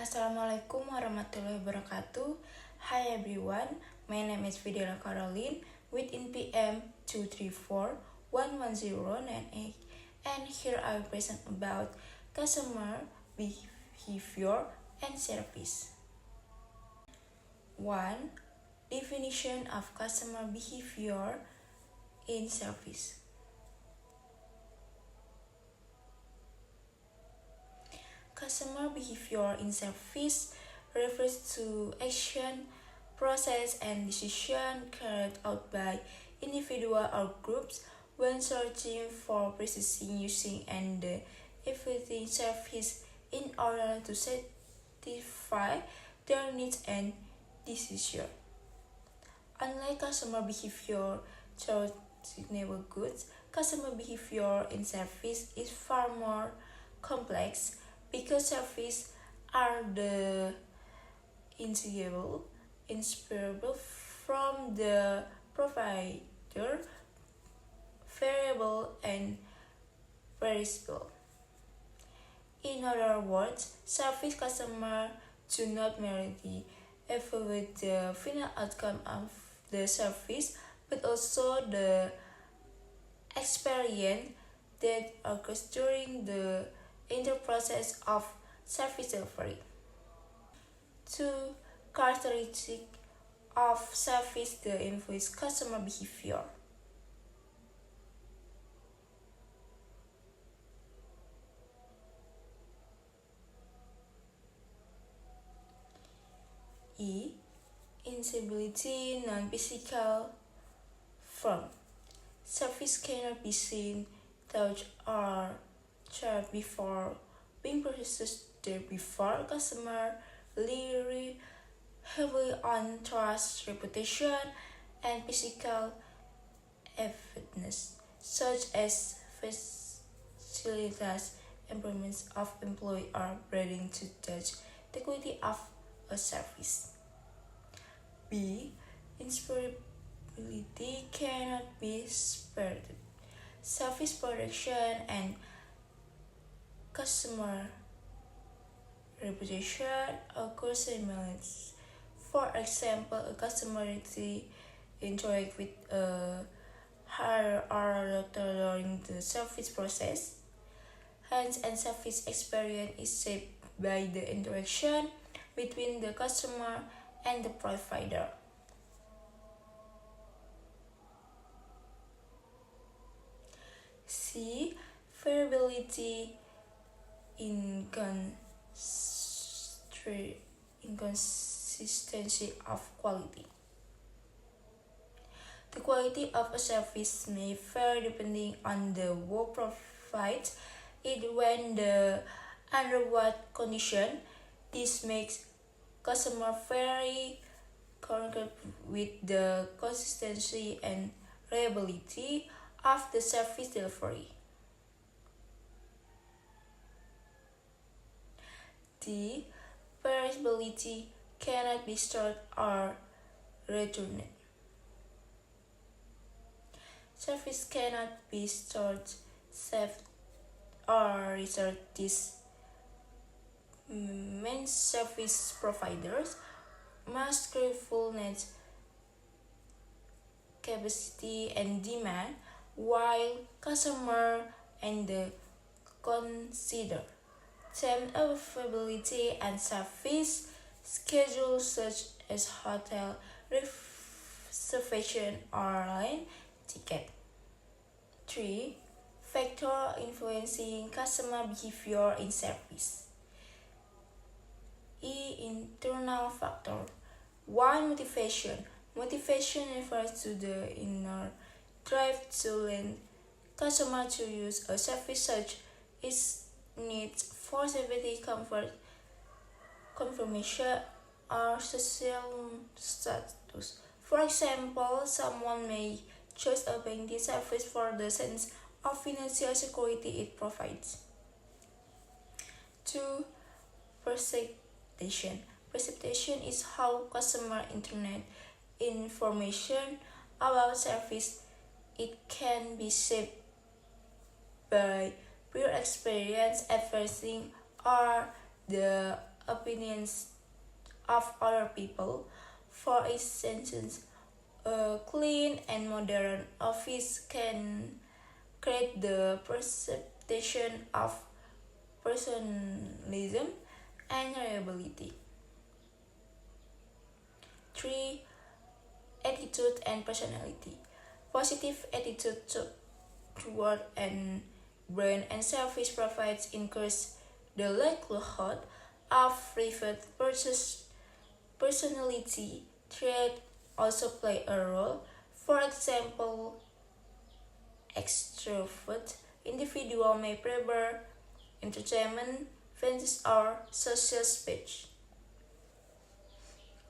Assalamualaikum warahmatullahi wabarakatuh. Hi everyone, my name is Fidela with NPM 2341198, and here I will present about customer behavior and service. 1. Definition of customer behavior in service. Customer behavior in service refers to action, process, and decision carried out by individual or groups when searching for purchasing, using, and effecting service in order to satisfy their needs and decision. Unlike customer behavior toward sustainable goods, customer behavior in service is far more complex because services are the intangible, inseparable from the provider, variable and perishable. In other words, service customers do not merely evaluate the final outcome of the service, but also the experience that occurs during the process of service delivery. 2. Characteristics of service that influence customer behavior. E. Intangibility, non-physical form. Service cannot be seen, touched, or tried before being processed before. Customer rely heavily on trust, reputation, and physical evidence, such as facilities, improvements of employee or branding to judge the quality of a service. B. Inseparability cannot be separated. Service production and customer reputation occur simultaneously. For example, a customer interact with a hire or doctor during the service process. Hence, and service experience is shaped by the interaction between the customer and the provider. C. Variability, inconsistency of quality. The quality of a service may vary depending on the work provided, it when under what condition. This makes customer very concerned with the consistency and reliability of the service delivery. D. Perishability cannot be stored or returned. Service cannot be stored, saved, or returned. This means service providers must carefully capacity and demand, while customer and the consider time availability and service schedules such as hotel reservation or airline ticket. 3. Factor influencing customer behavior in service. E. Internal factor. 1. Motivation. Motivation refers to the inner drive to lead customer to use a service such as needs for safety, comfort, confirmation, or social status. For example, someone may choose a banking service for the sense of financial security it provides. 2. Perception. Perception is how customer internet information about service. It can be shaped by prior experience, advertising, or the opinions of other people. For instance, a clean and modern office can create the perception of personalism and reliability. 3. Attitude and personality. Positive attitude toward and brand and service provides increase the likelihood of repeat purchase. Personality traits also play a role. For example, extrovert individual may prefer entertainment, fans, or social speech.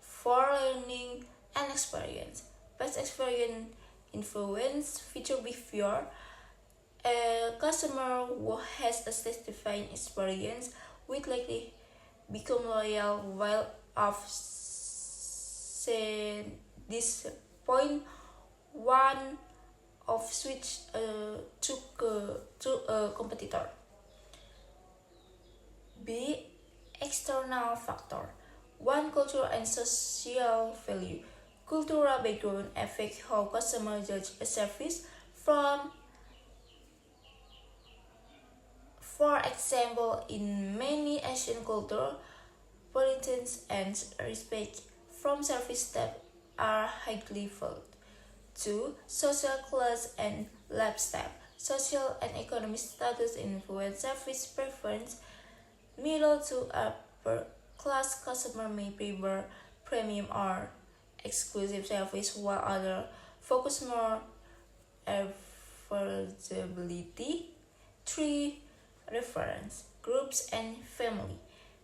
For learning and experience, past experience influence future behavior. A customer who has a satisfying experience will likely become loyal, while of this point one of switch to a competitor. B. External factor. 1. Culture and social value. Cultural background affect how customers judge a service. For example, in many Asian cultures, politeness and respect from service staff are highly valued. 2. Social class and lifestyle. Social and economic status influence service preference. Middle to upper class customer may prefer premium or exclusive service, while others focus more affordability. 3. Reference groups and family.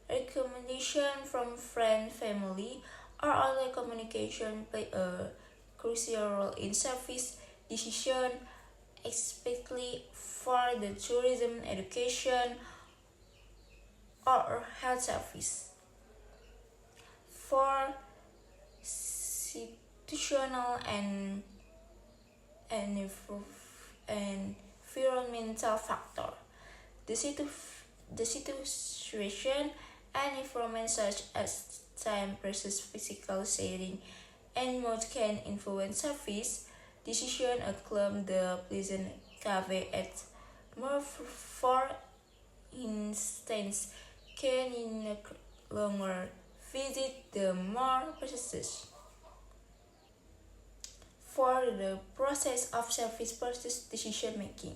Recommendation from friend, family, or other communication play a crucial role in service decision, especially for the tourism, education, or health service. 4. Situational and environmental factor. The situation and environment such as time versus physical setting and mood can influence service decision. A club, the pleasant cafe at more for instance, can no longer visit the more processes. For the process of service purchase decision making.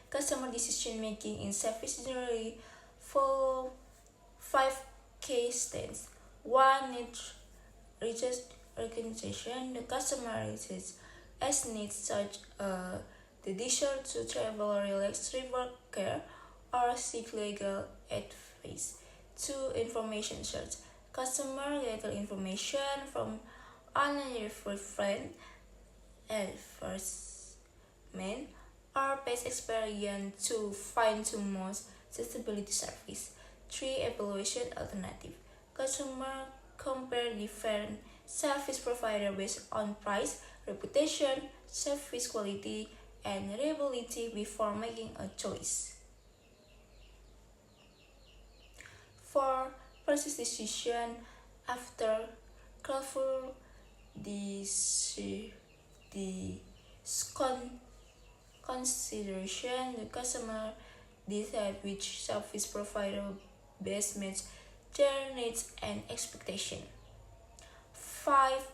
Customer decision making in service generally follow 5 case steps. 1. Need organization. The customer raises as needs such the desire to travel, relax, rework care, or seek legal advice. 2. Information search. Customer gather information from online referred friend, advertisement, or past experience to find the most suitability service. 3. Evaluation alternative. Customer compare different service provider based on price, reputation, service quality, and reliability before making a choice. For purchase decision, after careful consideration, the customer decide which service provider best meets their needs and expectation. 5.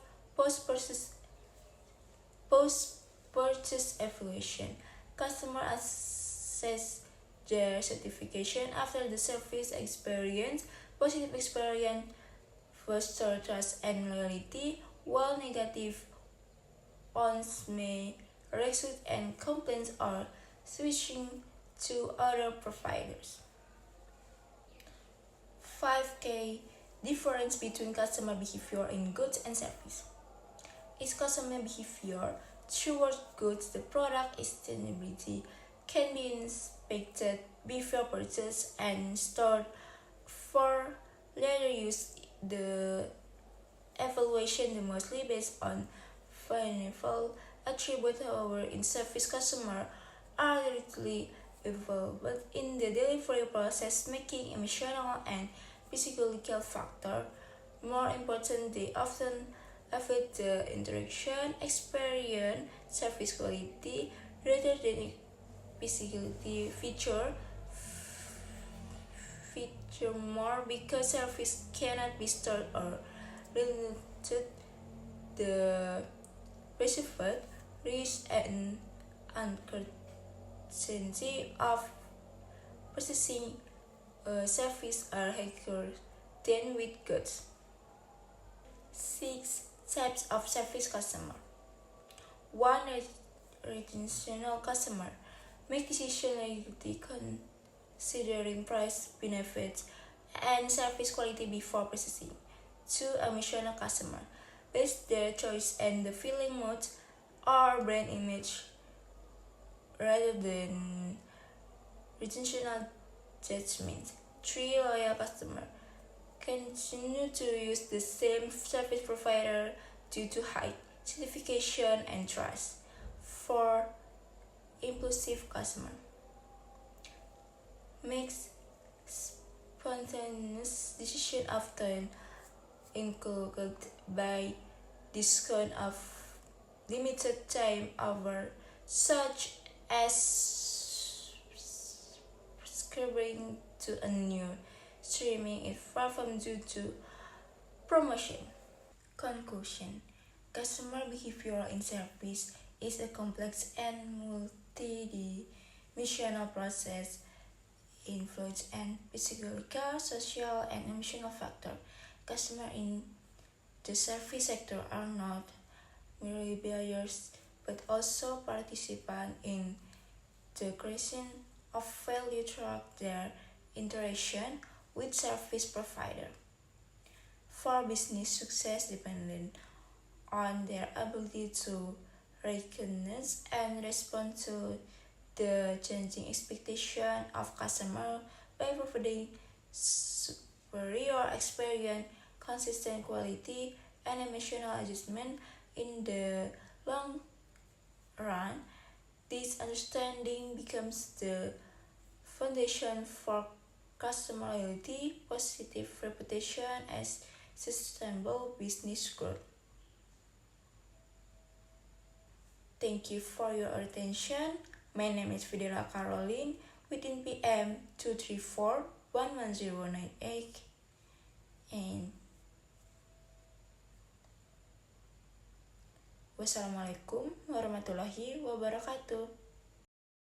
Post-purchase evaluation. Customer assess their satisfaction after the service experience. Positive experience foster trust and loyalty, while negative ones may result in complaints or switching to other providers. 5K difference between customer behavior in goods and service. Is customer behavior towards goods, the product sustainability can be inspected before purchase and stored for later use. The evaluation is mostly based on financial attributes. However, in service, customers are directly involved in the delivery process, making emotional and physiological factor. More important, they often affect the interaction, experience, service quality rather than physical feature more because service cannot be stored or limited. The perceived risk and uncertainty of processing a service are higher than with goods. 6 types of service customer. 1. Retentional customer. Make decision regularly considering price, benefits, and service quality before purchasing. 2. Emotional customer. Base their choice and the feeling mood or brand image rather than retentional judgment. 3. Loyal customer. Continue to use the same service provider due to high satisfaction and trust. 4. Impulsive customer. Makes spontaneous decision often inculcated by discount of limited time offer, such as subscribing to a new streaming if far from due to promotion. Conclusion. Customer behavior in service is a complex and multidimensional process influenced and physiological, social, and emotional factors. Customers in the service sector are not merely buyers but also participants in the creation of value through their interaction with service provider. For business success dependent on their ability to recognize and respond to the changing expectation of customer by providing superior experience, consistent quality, and emotional adjustment. In the long run, this understanding becomes the foundation for customer loyalty, positive reputation, and sustainable business growth. Thank you for your attention. My name is Fidela Caroline within PM 234-11098 and wassalamualaikum warahmatullahi wabarakatuh.